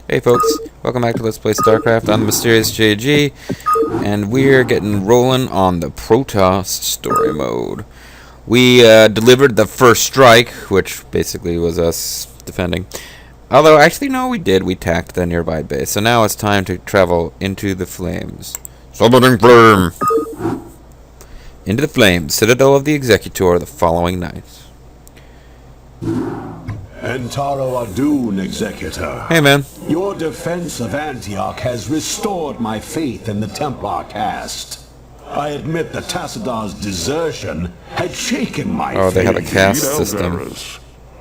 Hey folks, welcome back to Let's Play Starcraft. I'm the Mysterious JG, and we're getting rolling on the Protoss story mode. We delivered the first strike, which basically was us defending. Although, actually, no, we did. We attacked the nearby base. So now it's time to travel into the flames. Summoning flame! Into the flames, Citadel of the Executor, the following night. Entaro Adun, Executor. Hey, man. Your defense of Antioch has restored my faith in the Templar caste. I admit that Tassadar's desertion had shaken my faith. Oh, they have a caste system.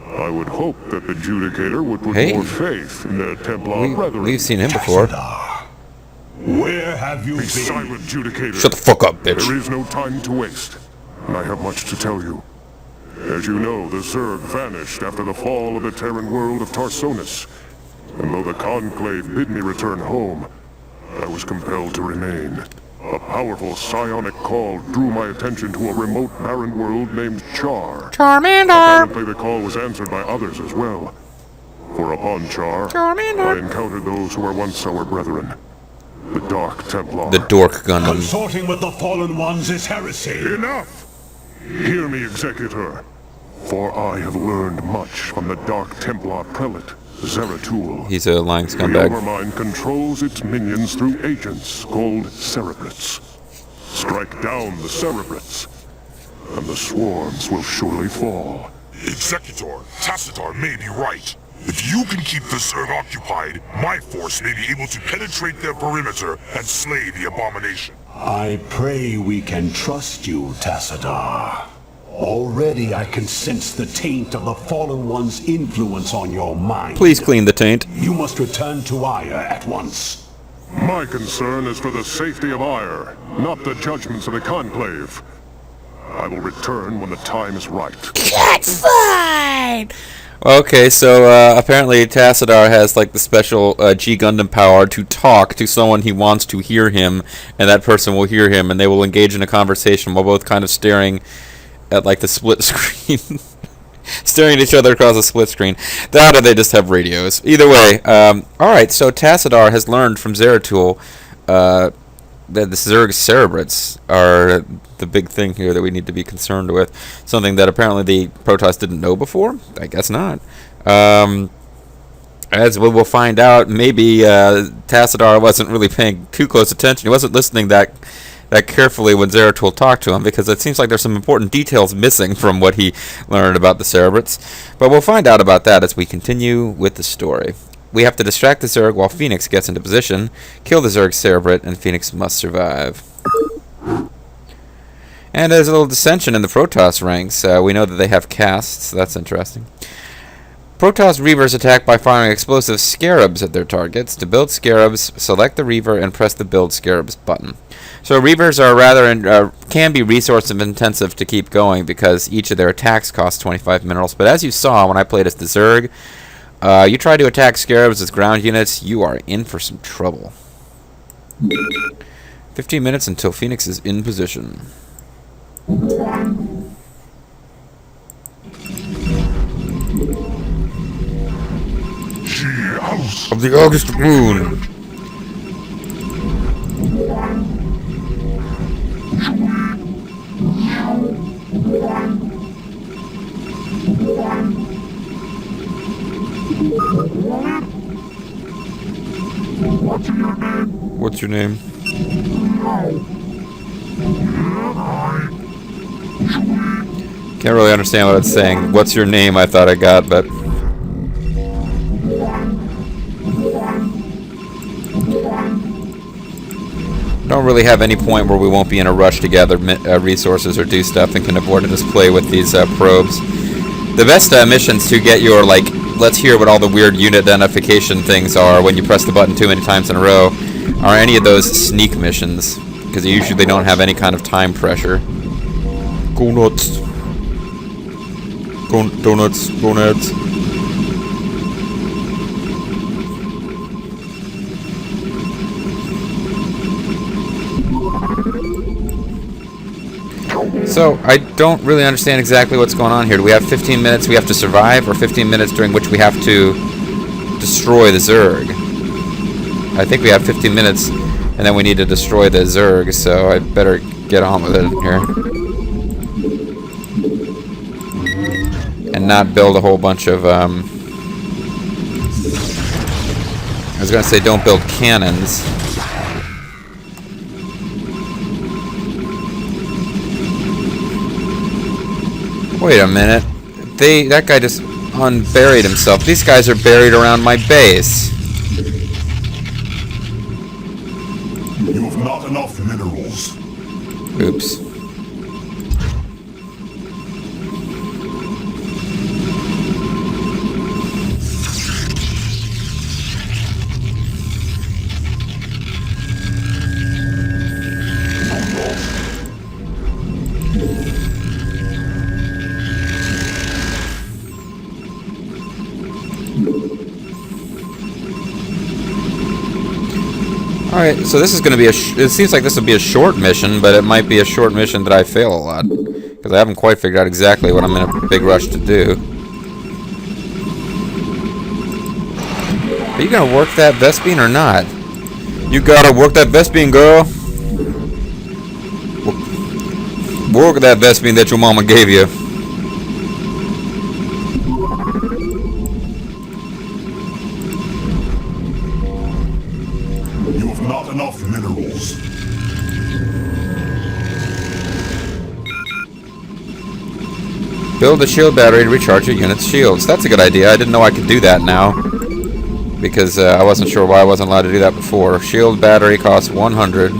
I would hope that the Judicator would put more faith in their Templar brethren. We've seen him before. Tassadar, where have you been? Silent, Judicator. Shut the fuck up, bitch. There is no time to waste, and I have much to tell you. As you know, the Zerg vanished after the fall of the Terran world of Tarsonis. And though the Conclave bid me return home, I was compelled to remain. A powerful psionic call drew my attention to a remote barren world named Char. Charmander! Apparently the call was answered by others as well. For upon Char, I encountered those who were once our brethren. The Dark Templar. The Dork Gundam. Consorting with the Fallen Ones is heresy. Enough! Hear me, Executor, for I have learned much from the Dark Templar Prelate, Zeratul. He's a lying The scumbag. Overmind controls its minions through agents called Cerebrates. Strike down the Cerebrates, and the swarms will surely fall. Executor, Tassadar may be right. If you can keep the Zerg occupied, my force may be able to penetrate their perimeter and slay the abomination. I pray we can trust you, Tassadar. Already I can sense the taint of the Fallen One's influence on your mind. Please clean the taint. You must return to Aya at once. My concern is for the safety of Ire, not the judgments of the Conclave. I will return when the time is right. That's fine! Okay, so apparently Tassadar has like the special G Gundam power to talk to someone he wants to hear him, and that person will hear him, and they will engage in a conversation while both kind of staring at like the split screen. Staring at each other across a split screen. That or they just have radios. Either way, alright, so Tassadar has learned from Zeratul that the Zerg Cerebrates are the big thing here that we need to be concerned with. Something that apparently the Protoss didn't know before? I guess not. As we will find out, maybe Tassadar wasn't really paying too close attention. He wasn't listening that carefully when Zeratul talked to him, because it seems like there's some important details missing from what he learned about the Cerebrates. But we'll find out about that as we continue with the story. We have to distract the Zerg while Phoenix gets into position, kill the Zerg Cerebrate, and Phoenix must survive. And there's a little dissension in the Protoss ranks. We know that they have castes, so that's interesting. Protoss Reavers attack by firing explosive scarabs at their targets. To build scarabs, select the Reaver and press the Build Scarabs button. So Reavers are rather can be resource intensive to keep going because each of their attacks cost 25 minerals. But as you saw when I played as the Zerg, you try to attack scarabs with ground units, you are in for some trouble. 15 minutes until Phoenix is in position. Of the August moon. What's your name? Can't really understand what it's saying. What's your name? I thought I got, but don't really have any point where we won't be in a rush to gather resources or do stuff and can afford to just play with these probes. The best missions to get your, like, let's hear what all the weird unit identification things are when you press the button too many times in a row are any of those sneak missions, because usually they don't have any kind of time pressure. Go nuts. Go donuts. Go nuts. So, I don't really understand exactly what's going on here. Do we have 15 minutes we have to survive, or 15 minutes during which we have to destroy the Zerg? I think we have 15 minutes, and then we need to destroy the Zerg, so I better get on with it here. And not build a whole bunch of, I was gonna say don't build cannons. Wait a minute. That guy just unburied himself. These guys are buried around my base. You have not enough minerals. Oops. Alright, so this is going to be it seems like this would be a short mission, but it might be a short mission that I fail a lot. Because I haven't quite figured out exactly what I'm in a big rush to do. Are you going to work that Vespene or not? You gotta work that Vespene, girl. Work that Vespene that your mama gave you. You have not enough minerals. Build a shield battery to recharge your unit's shields. That's a good idea. I didn't know I could do that now. Because I wasn't sure why I wasn't allowed to do that before. Shield battery costs 100.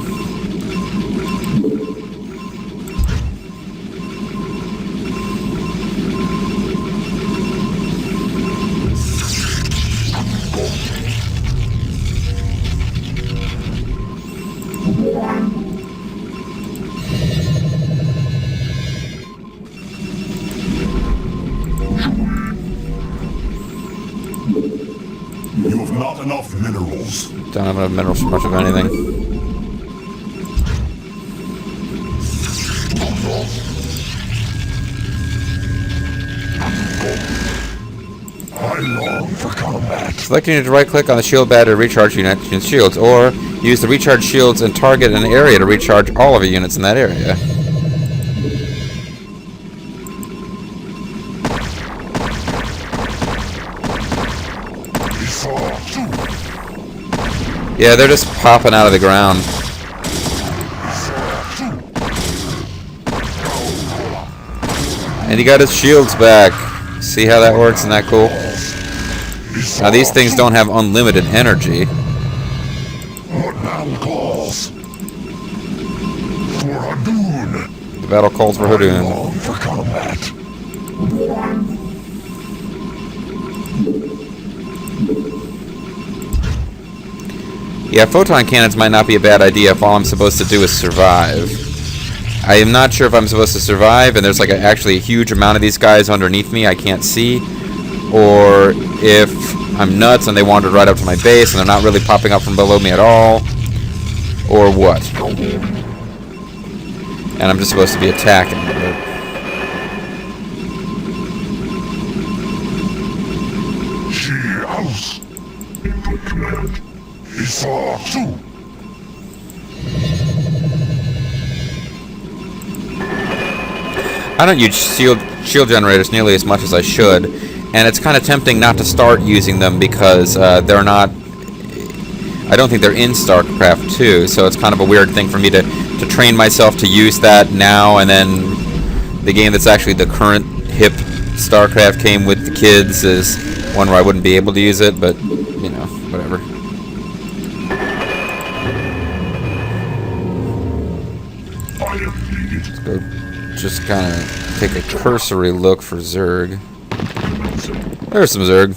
You have not enough minerals. Don't have enough minerals for much of anything. I long for combat. Select unit to right-click on the shield battery to recharge unit's shields, or use the recharge shields and target an area to recharge all of your units in that area. Yeah, they're just popping out of the ground. And he got his shields back. See how that works? Isn't that cool? Now these things don't have unlimited energy. The battle calls for Hadoon. For combat. Yeah, photon cannons might not be a bad idea if all I'm supposed to do is survive. I am not sure if I'm supposed to survive and there's like actually a huge amount of these guys underneath me I can't see, or if I'm nuts and they wandered right up to my base and they're not really popping up from below me at all, or what. And I'm just supposed to be attacking. I don't use shield generators nearly as much as I should, and it's kind of tempting not to start using them because they're not. I don't think they're in Starcraft 2, so it's kind of a weird thing for me to train myself to use that now, and then the game that's actually the current hip Starcraft came with the kids is one where I wouldn't be able to use it, but you know, whatever. Let's go just kind of take a cursory look for Zerg. There's some Zerg.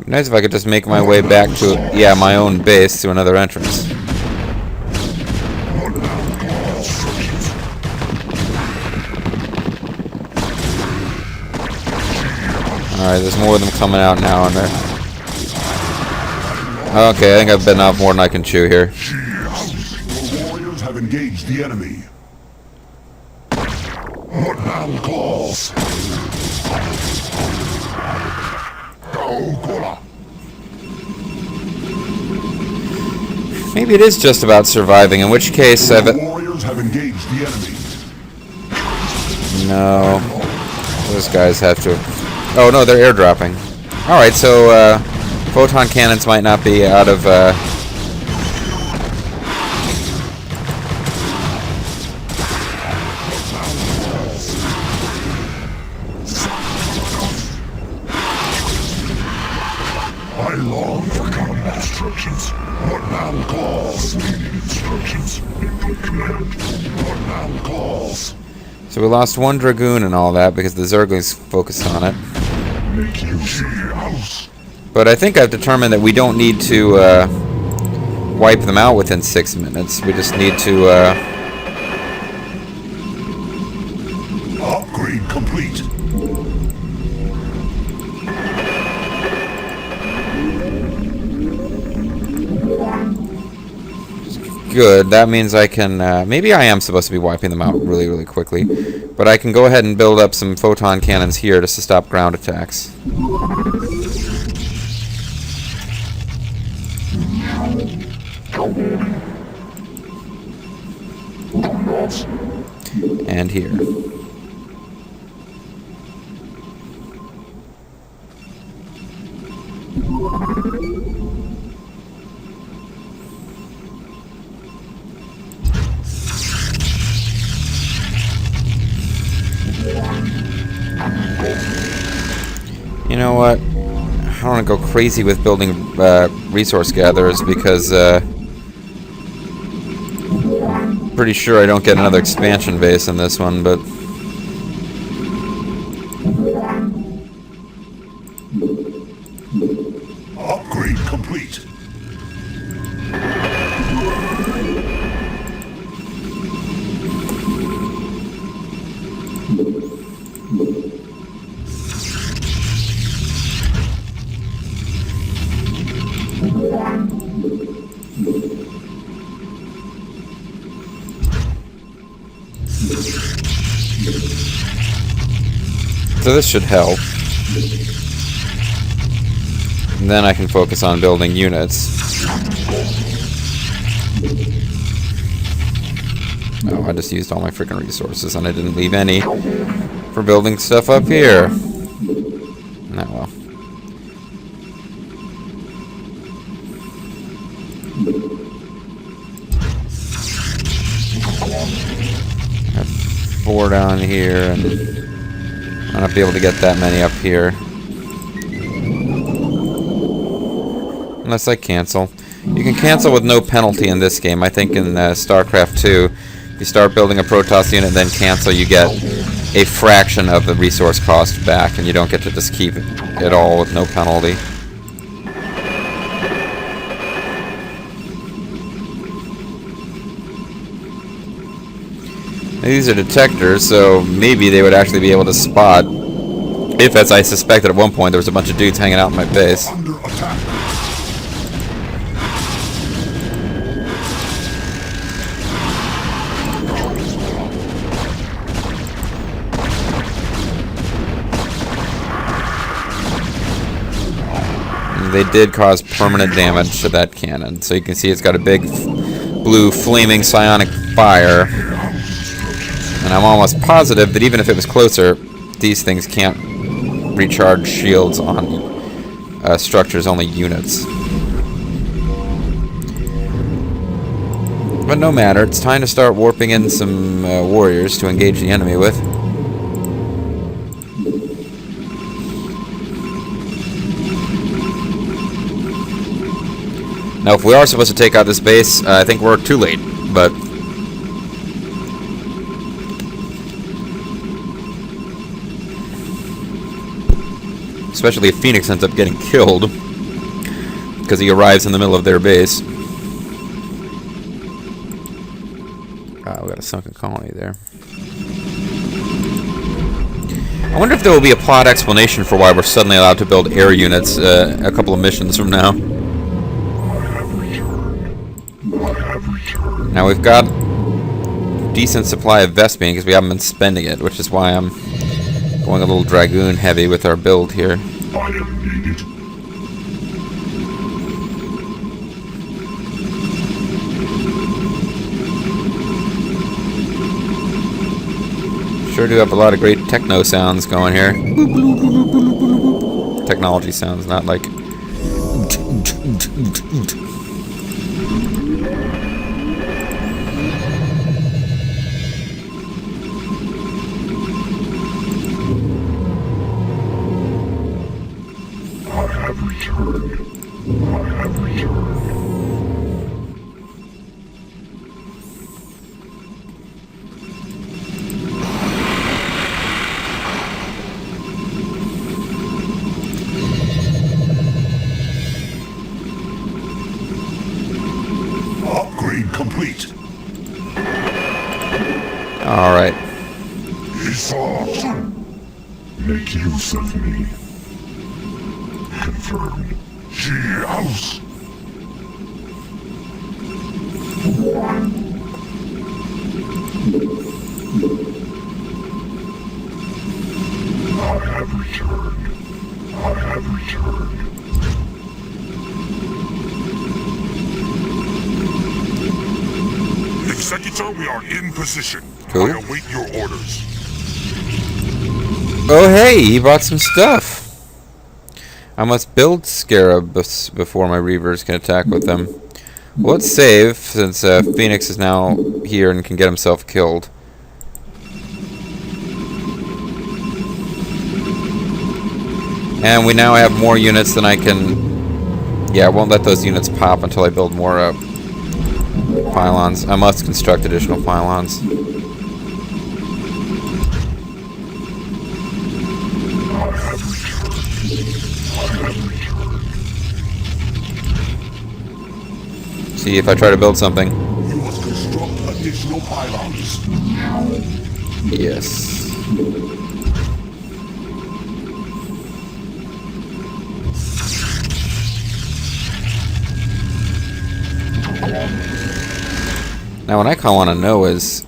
Nice if I could just make my way back to, yeah, my own base to another entrance. Alright, there's more of them coming out now, and they're... Okay, I think I've bitten off more than I can chew here. The warriors have engaged the enemy. What now calls? Maybe it is just about surviving, in which case I've... The warriors have engaged the enemy. No. Those guys have to... Oh, no, they're airdropping. Alright, so, photon cannons might not be out of, I long for combat instructions. What now calls? Needing instructions. Input command. What now calls? So we lost one Dragoon and all that because the Zerglings focused on it. Make use of your house. But I think I've determined that we don't need to wipe them out within 6 minutes. We just need to... Upgrade complete. Good. That means I can... maybe I am supposed to be wiping them out really, really quickly. But I can go ahead and build up some photon cannons here just to stop ground attacks. And here. You know what? I don't want to go crazy with building resource gatherers because pretty sure I don't get another expansion base in this one, but Upgrade complete. so this should help. And then I can focus on building units. Oh, I just used all my freaking resources and I didn't leave any for building stuff up here. Oh well. I have 4 down here, and I'll not be able to get that many up here. Unless I cancel. You can cancel with no penalty in this game. I think in Starcraft 2, if you start building a Protoss unit and then cancel, you get a fraction of the resource cost back, and you don't get to just keep it all with no penalty. These are detectors, so maybe they would actually be able to spot if, as I suspected at one point, there was a bunch of dudes hanging out in my base. Under attack. They did cause permanent damage to that cannon, so you can see it's got a big blue flaming psionic fire, and I'm almost positive that even if it was closer, these things can't recharge shields on structures, only units. But no matter, it's time to start warping in some warriors to engage the enemy with. Now, if we are supposed to take out this base, I think we're too late, but... especially if Phoenix ends up getting killed, because he arrives in the middle of their base. We got a sunken colony there. I wonder if there will be a plot explanation for why we're suddenly allowed to build air units a couple of missions from now. Now we've got a decent supply of Vespene because we haven't been spending it, which is why I'm going a little Dragoon heavy with our build here. Sure do have a lot of great techno sounds going here. Technology sounds, not like... I have returned. I have returned. Upgrade complete. All right. Make use of me. Confirmed. House. I have returned. I have returned. Executor, we are in position. Cool. I await your orders. Oh hey, he bought some stuff. I must build Scarabs before my Reavers can attack with them. Well, let's save, since Phoenix is now here and can get himself killed. And we now have more units than I can... Yeah, I won't let those units pop until I build more pylons. I must construct additional pylons. See if I try to build something. You must construct additional pylons. Yes. Now, what I want to know is...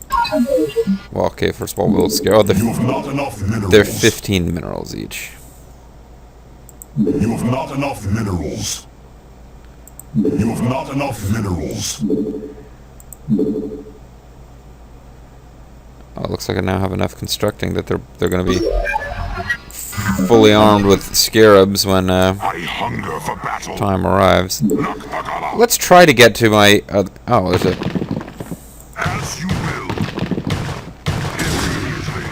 Well, okay, first of all, we'll scare... Oh, You have not enough minerals. they're 15 minerals each. You have not enough minerals. You have not enough minerals. Oh, it looks like I now have enough constructing that they're going to be fully armed with scarabs when I hunger for battle. time arrives. Let's try to get to my... oh, there's a... As you will. Immediately.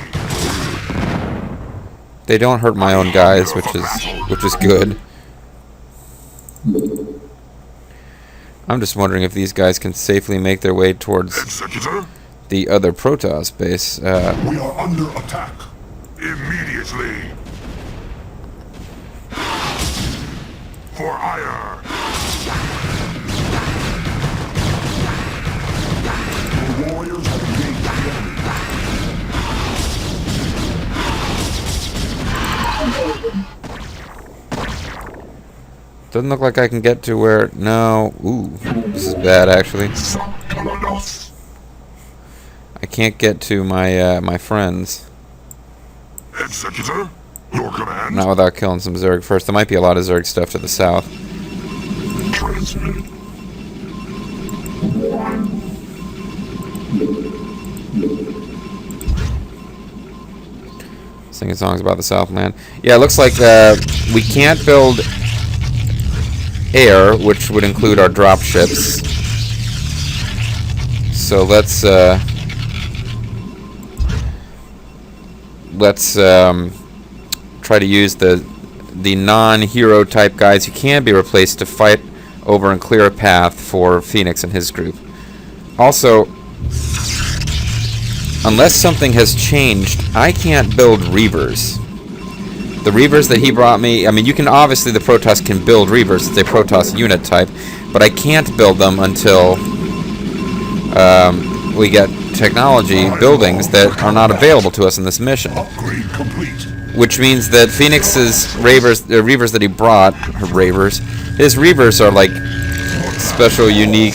They don't hurt my own guys, which is good. I'm just wondering if these guys can safely make their way towards Executor, the other Protoss base. we are under attack. Immediately. For ire. The warriors have engaged the enemy. Doesn't look like I can get to where... No. Ooh. This is bad, actually. I can't get to my my friends. Executor, your command. Not without killing some Zerg first. There might be a lot of Zerg stuff to the south. Transmitted. Singing songs about the Southland. Yeah, it looks like we can't build air, which would include our drop ships. So let's try to use the non-hero type guys who can be replaced to fight over and clear a path for Phoenix and his group. Also, unless something has changed, I can't build Reavers. The Reavers that he brought me, I mean, you can obviously, the Protoss can build Reavers. It's a Protoss unit type, but I can't build them until we get technology buildings that are not available to us in this mission. Upgrade complete. Which means that Phoenix's Reavers, the Reavers that he brought, his Reavers are like special, unique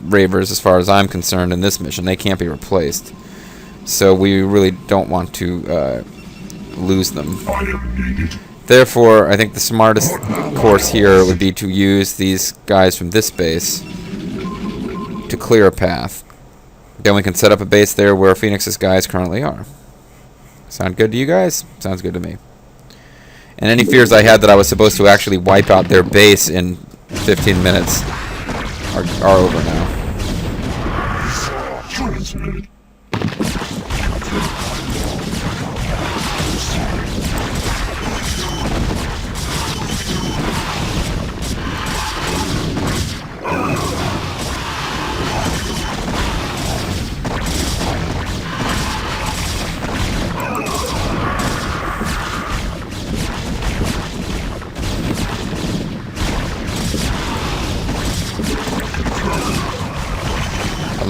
Reavers as far as I'm concerned in this mission. They can't be replaced. So we really don't want to lose them. Therefore, I think the smartest course here would be to use these guys from this base to clear a path. Then we can set up a base there where Phoenix's guys currently are. Sound good to you guys? Sounds good to me. And any fears I had that I was supposed to actually wipe out their base in 15 minutes are over now.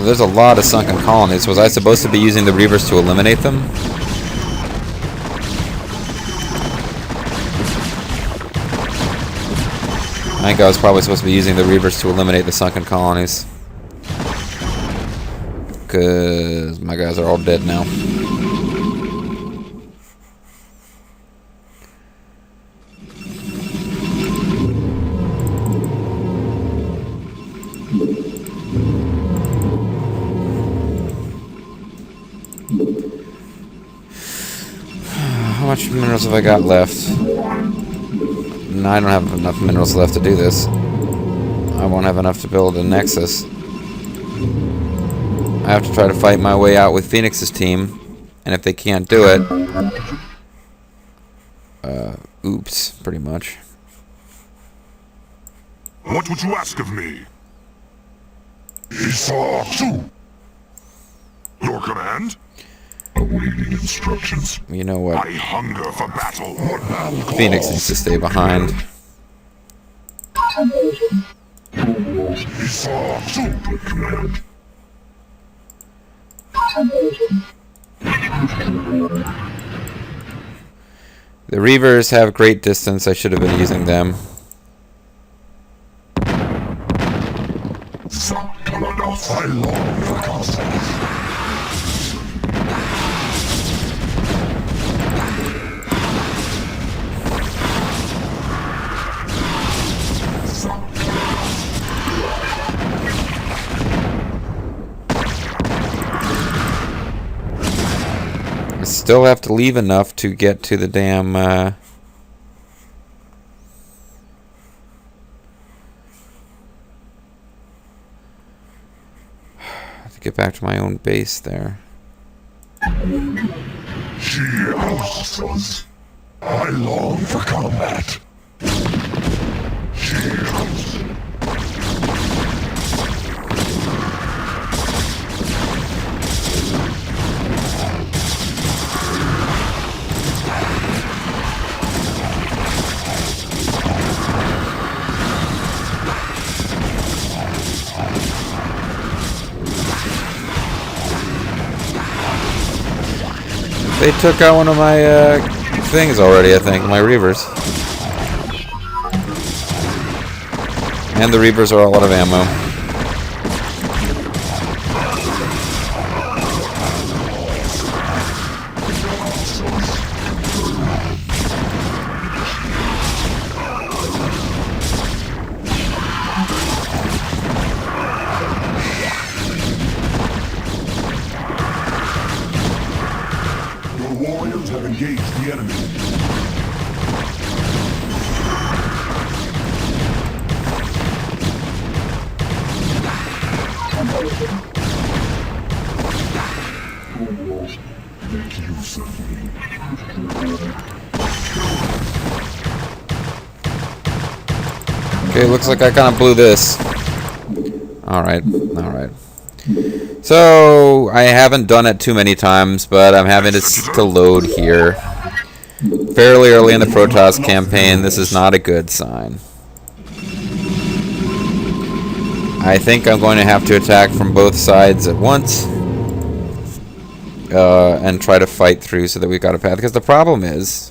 There's a lot of sunken colonies. Was I supposed to be using the Reavers to eliminate them? I think I was probably supposed to be using the Reavers to eliminate the sunken colonies. Because my guys are all dead now. How much minerals have I got left? No, I don't have enough minerals left to do this. I won't have enough to build a Nexus. I have to try to fight my way out with Phoenix's team, and if they can't do it, oops, pretty much. What would you ask of me? Esau 2. Your command? Awaiting instructions. You know what? I hunger for battle. Phoenix needs to stay behind. Esau 2 to command. The Reavers have great distance. I should have been using them. I long for combat. I still have to leave enough to get to the damn to get back to my own base there. She hosts. I long for combat. She hosts. They took out one of my things already, I think, my Reavers. And the Reavers are all out of ammo. Warriors have engaged the enemy. Make use of me. Okay, looks like I kind of blew this. Alright, alright. So, I haven't done it too many times, but I'm having to load here. fairly early in the Protoss campaign. This is not a good sign. I think I'm going to have to attack from both sides at once. And try to fight through so that we've got a path. Because the problem is,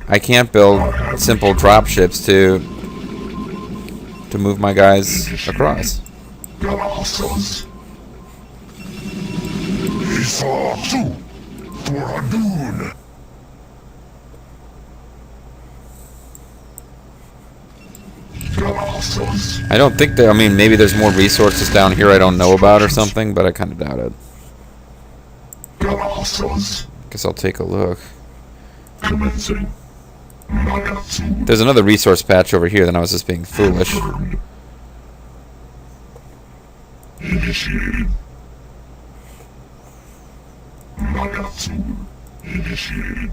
I can't build simple dropships to move my guys across. I don't think that, I mean, maybe there's more resources down here I don't know about or something, but I kind of doubt it. Guess I'll take a look. There's another resource patch over here, then I was just being foolish. Initiated. Nagatsu. Initiated.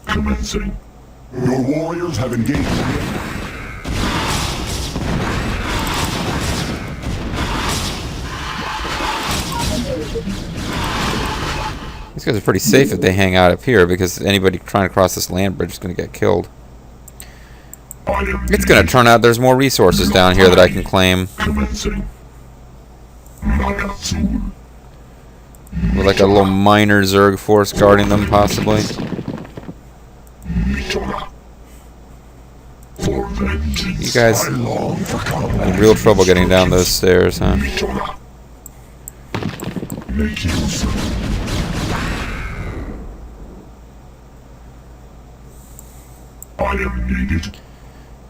Commencing. Your warriors have engaged. These guys are pretty safe if they hang out up here, because anybody trying to cross this land bridge is going to get killed. It's going to turn out there's more resources down here that I can claim. With like a little minor Zerg force guarding them, possibly. You guys in real trouble getting down those stairs, huh?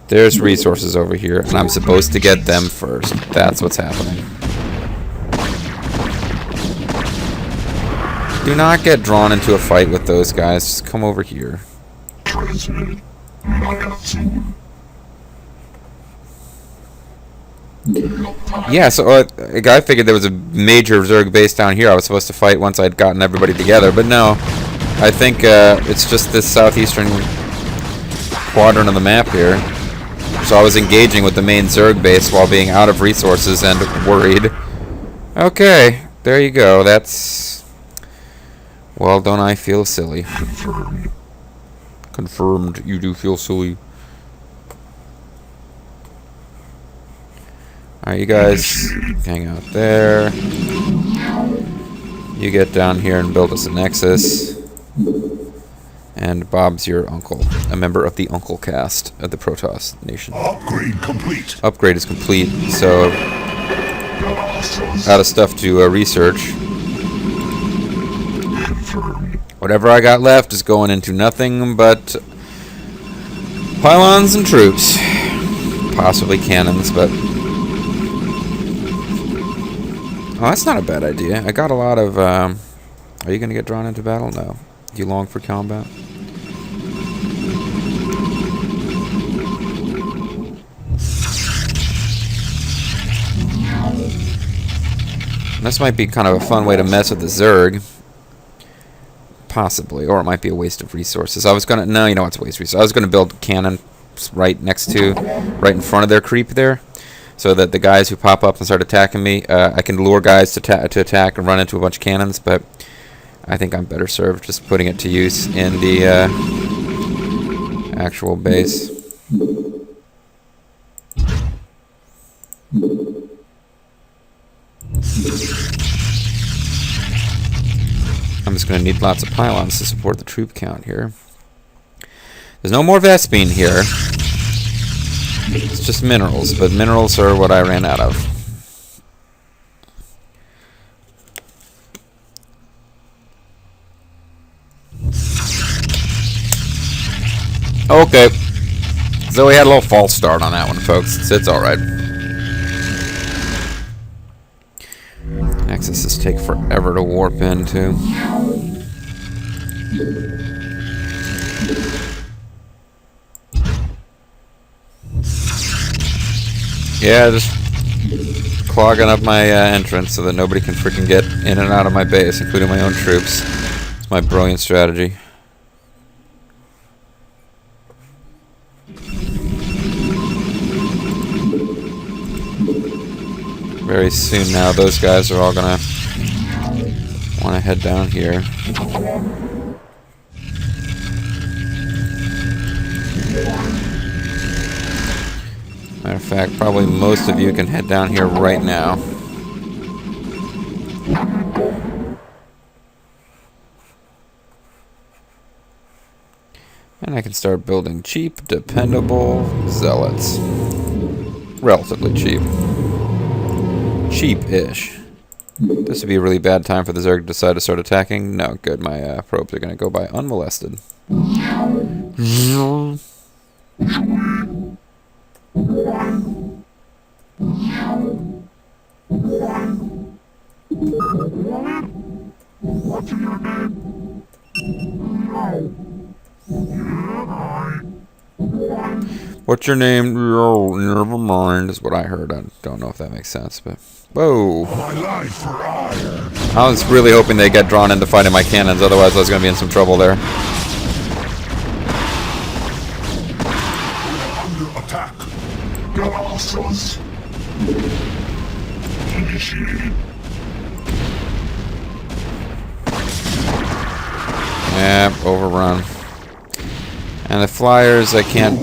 There's resources over here, and I'm supposed to get them first. That's what's happening. Do not get drawn into a fight with those guys. Just come over here. Yeah, so I figured there was a major Zerg base down here I was supposed to fight once I'd gotten everybody together, but no. I think it's just this southeastern quadrant of the map here. So I was engaging with the main Zerg base while being out of resources and worried. Okay, there you go. That's... Well, don't I feel silly? Confirmed. Confirmed, you do feel silly. Alright, you guys hang out there. You get down here and build us a nexus. And Bob's your uncle, a member of the Uncle Cast of the Protoss Nation. Upgrade complete. Upgrade is complete, so out of stuff to research. Whatever I got left is going into nothing but pylons and troops. Possibly cannons, but... Oh, that's not a bad idea. I got a lot of... Are you going to get drawn into battle? No. You long for combat? This might be kind of a fun way to mess with the Zerg. Possibly. Or it might be a waste of resources. I was going to... No, you know what's a waste of resources. I was going to build cannons right next to... Right in front of their creep there. So that the guys who pop up and start attacking me... I can lure guys to attack and run into a bunch of cannons, but... I think I'm better served just putting it to use in the actual base. I'm just going to need lots of pylons to support the troop count here. There's no more Vespene here. It's just minerals, but minerals are what I ran out of. Okay, so we had a little false start on that one, folks. It's alright. Nexuses take forever to warp into. Yeah, just clogging up my entrance so that nobody can freaking get in and out of my base, including my own troops. It's my brilliant strategy. very soon now, those guys are all gonna want to head down here. Matter of fact, probably most of you can head down here right now. And I can start building cheap, dependable zealots. Relatively cheap. Cheap-ish. This would be a really bad time for the Zerg to decide to start attacking. No, good. My probes are going to go by unmolested. What's your name? Oh, never mind, is what I heard. I don't know if that makes sense, but... Whoa! I was really hoping they get drawn into fighting my cannons, otherwise I was going to be in some trouble there. Under attack. Galactus. Initiated. Yep, overrun. And the flyers, I can't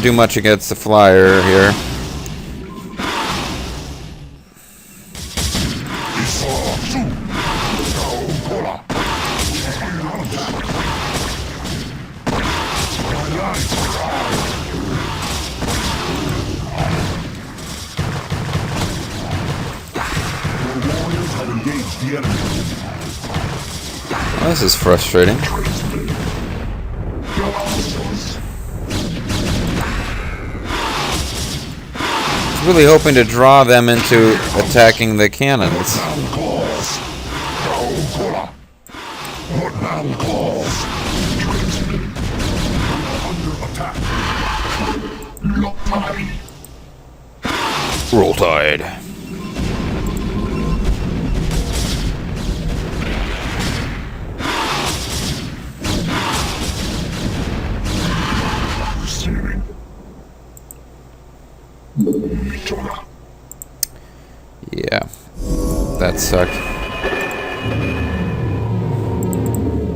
do much against the flyer here. Well, this is frustrating. Really hoping to draw them into attacking the cannons. Roll Tide. Yeah, that sucked.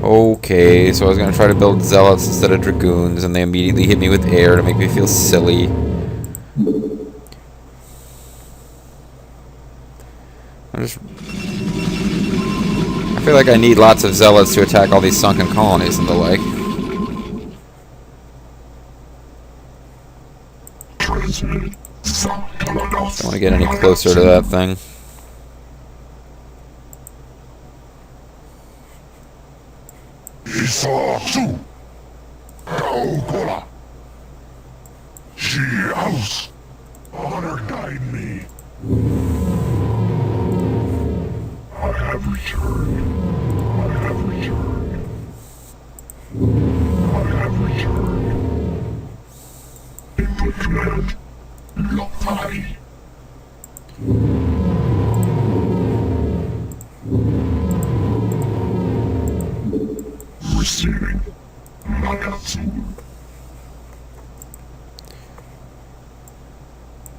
Okay, so I was gonna try to build zealots instead of dragoons, and they immediately hit me with air to make me feel silly. I feel like I need lots of zealots to attack all these sunken colonies and the like. Don't want to get any closer to that thing. Honor guide me. I have returned. I have returned. I have returned. Input command. Locktie. Receiving. Nagatsu.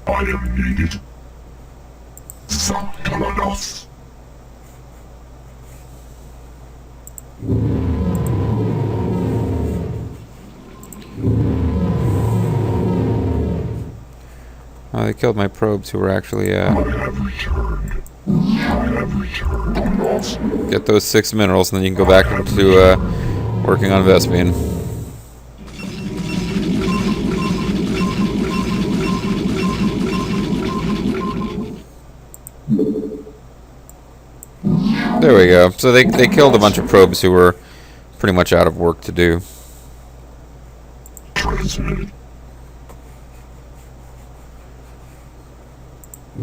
I am needed. Sakaladas. Oh, they killed my probes who were actually, I have returned. I have returned. Get those 6 minerals, and then you can go back to, working on Vespene. There we go. So they killed a bunch of probes who were pretty much out of work to do. Transmitted. I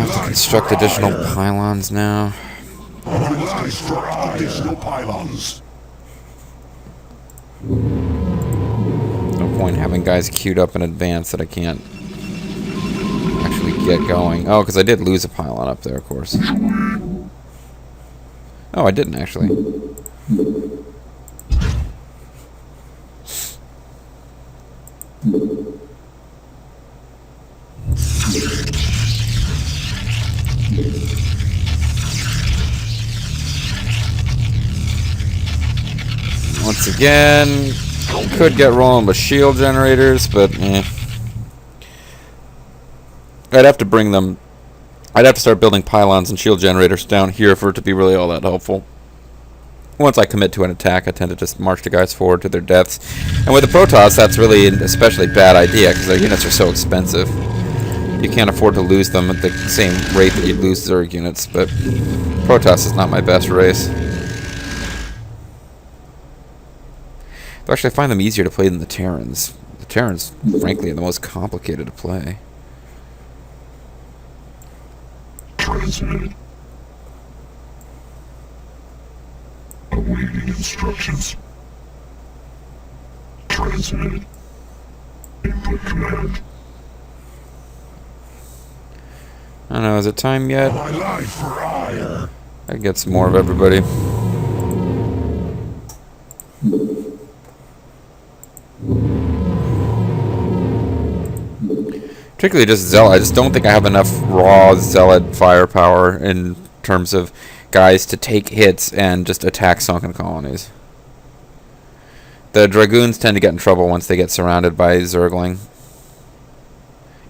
have to construct additional pylons now. Additional pylons. No point in having guys queued up in advance that I can't actually get going. Oh, because I did lose a pylon up there, of course. Oh, I didn't actually. once again. Could get rolling with shield generators, but I'd have to bring them. I'd have to start building pylons and shield generators down here for it to be really all that helpful. Once I commit to an attack, I tend to just march the guys forward to their deaths. And with the Protoss, that's really an especially bad idea because their units are so expensive. You can't afford to lose them at the same rate that you'd lose Zerg units, but Protoss is not my best race. Though actually, I find them easier to play than the Terrans. The Terrans, frankly, are the most complicated to play. Transmitted. Awaiting instructions. Transmitted. Input command. I don't know, is it time yet? My life for ire. I can get some more of everybody. Particularly just Zealot. I just don't think I have enough raw Zealot firepower in terms of guys to take hits and just attack sunken colonies. The Dragoons tend to get in trouble once they get surrounded by Zergling.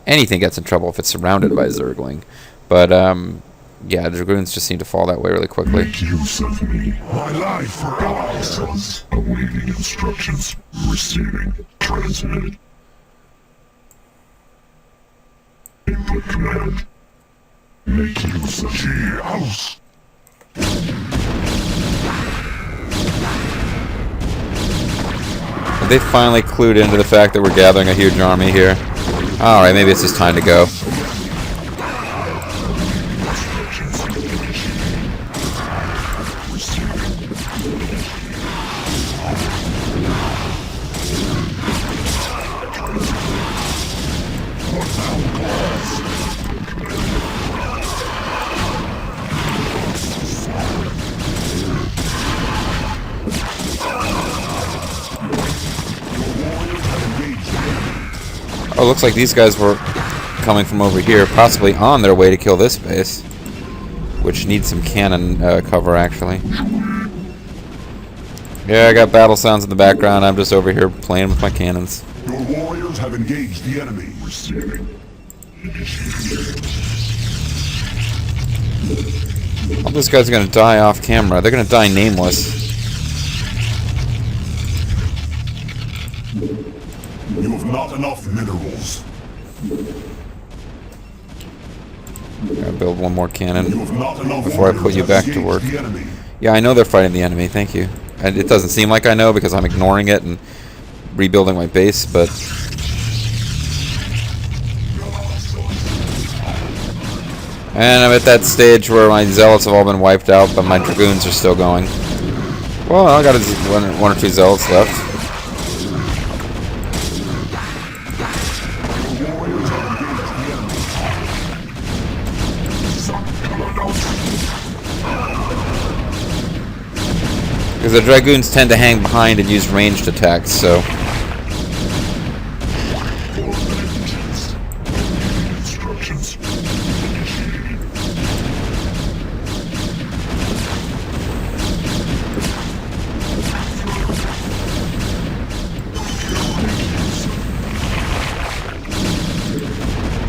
Anything gets in trouble if it's surrounded by Zergling. But, yeah, the Dragoons just seem to fall that way really quickly. Make use of me. My life for ours. Awaiting instructions. Receiving. Transmitted. Input command. Make use of G-House. Have they finally clued into the fact that we're gathering a huge army here? Alright, maybe it's just time to go. Oh, looks like these guys were coming from over here, possibly on their way to kill this base, which needs some cannon cover, actually. Yeah, I got battle sounds in the background. I'm just over here playing with my cannons. Your warriors have engaged the enemy. Receiving. All these guys are going to die off camera. They're going to die nameless. You have not enough minerals. Gotta build one more cannon You have not enough before I put you back to work. Yeah, I know they're fighting the enemy, thank you. And it doesn't seem like I know because I'm ignoring it and rebuilding my base, but... And I'm at that stage where my Zealots have all been wiped out, but my Dragoons are still going. Well, I got one or two Zealots left. Because the Dragoons tend to hang behind and use ranged attacks, so...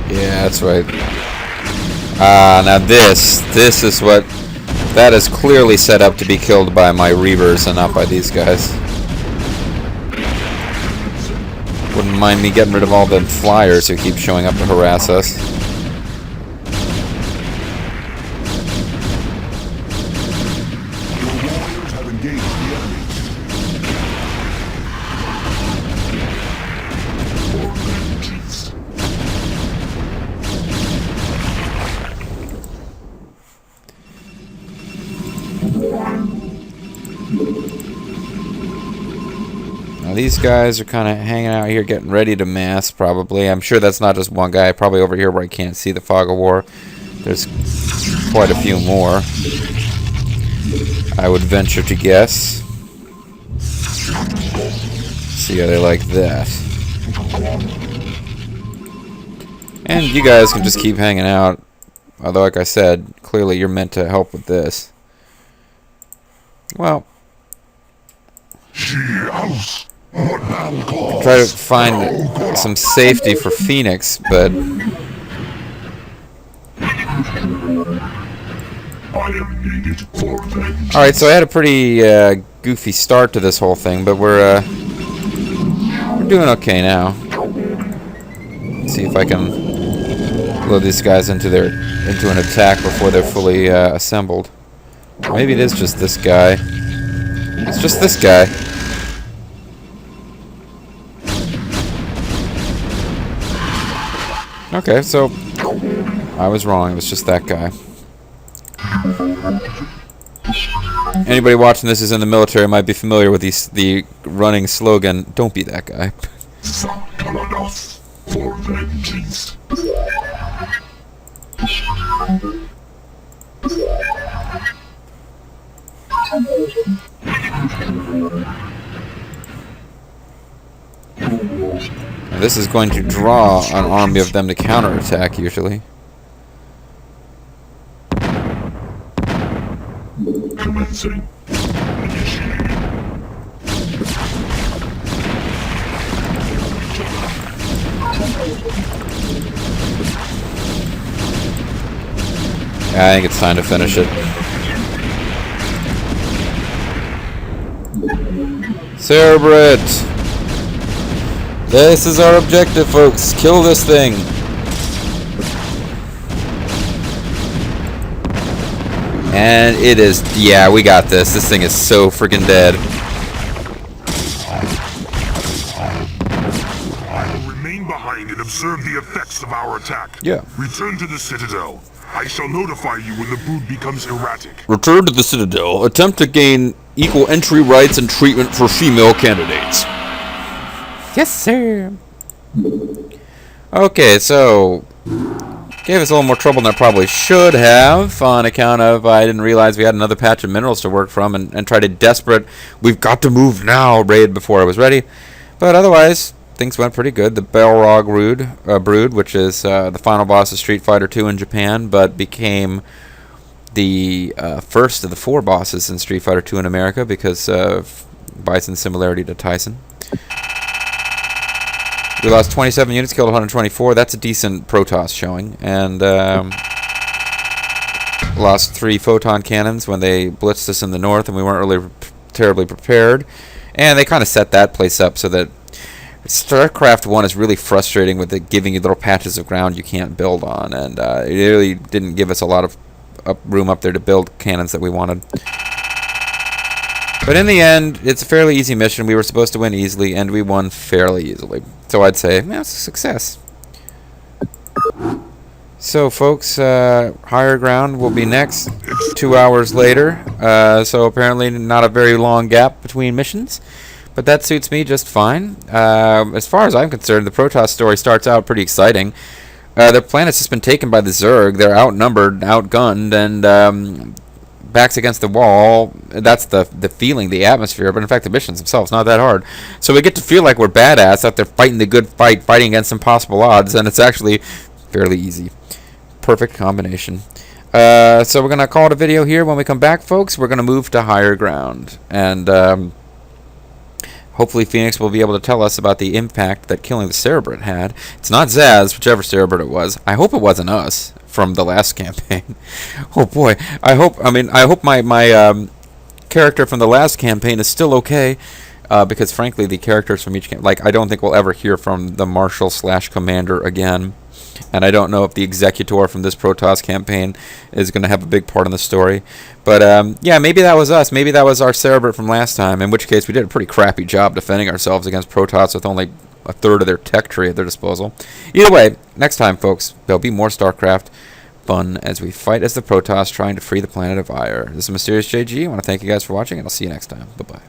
Yeah, that's right. Now this is what... That is clearly set up to be killed by my Reavers and not by these guys. Wouldn't mind me getting rid of all the flyers who keep showing up to harass us. Now these guys are kind of hanging out here getting ready to mass, probably. I'm sure that's not just one guy. Probably over here where I can't see the fog of war. There's quite a few more, I would venture to guess. See how they like that. And you guys can just keep hanging out. Although, like I said, clearly you're meant to help with this. Well, Try to find some safety for Phoenix, but alright, so I had a pretty goofy start to this whole thing, but we're doing okay now. Let's see if I can load these guys into an attack before they're fully assembled. Maybe it is just this guy. It's just this guy. Okay, so I was wrong. It was just that guy. Anybody watching this is in the military might be familiar with the running slogan, "Don't be that guy." For vengeance. Now this is going to draw an army of them to counterattack, usually. Commencing. I think it's time to finish it. Cerebrate! This is our objective, folks. Kill this thing. And it is... Yeah, we got this. This thing is so freaking dead. Remain behind and observe the effects of our attack. Yeah. Return to the Citadel. I shall notify you when the brood becomes erratic. Return to the Citadel. Attempt to gain equal entry rights and treatment for female candidates. Yes, sir. Okay, so... Gave us a little more trouble than I probably should have on account of I didn't realize we had another patch of minerals to work from and tried a desperate, we've got to move now raid before I was ready. But otherwise, things went pretty good. The Balrog Brood, which is the final boss of Street Fighter II in Japan, but became the first of the 4 bosses in Street Fighter II in America because of Bison's similarity to Tyson. We lost 27 units, killed 124. That's a decent Protoss showing. And lost 3 photon cannons when they blitzed us in the north, and we weren't really terribly prepared. And they kind of set that place up so that Starcraft 1 is really frustrating with it giving you little patches of ground you can't build on. And it really didn't give us a lot of room up there to build cannons that we wanted. But in the end, it's a fairly easy mission. We were supposed to win easily, and we won fairly easily. So I'd say, yeah, it's a success. So, folks, higher ground will be next 2 hours later. So apparently not a very long gap between missions. But that suits me just fine. As far as I'm concerned, the Protoss story starts out pretty exciting. Their planet's just been taken by the Zerg. They're outnumbered, outgunned, and... backs against the wall. That's the feeling, the atmosphere. But in fact, the missions themselves not that hard. So we get to feel like we're badass out there fighting the good fight, fighting against impossible odds, and it's actually fairly easy. Perfect combination. So we're gonna call it a video here. When we come back, folks, we're gonna move to higher ground, and hopefully Phoenix will be able to tell us about the impact that killing the Cerebrate had. It's not Zaz, whichever Cerebrate it was. I hope it wasn't us from the last campaign. Oh boy, I hope my character from the last campaign is still okay, because frankly the characters from each like I don't think we'll ever hear from the Marshal / Commander again, and I don't know if the Executor from this Protoss campaign is going to have a big part in the story. But yeah, maybe that was us. Maybe that was our Cerebrate from last time, in which case we did a pretty crappy job defending ourselves against Protoss with only a third of their tech tree at their disposal. Either way, next time, folks, there'll be more Starcraft fun as we fight as the Protoss trying to free the planet of Ire. This is Mysterious JG. I want to thank you guys for watching, and I'll see you next time. Bye-bye.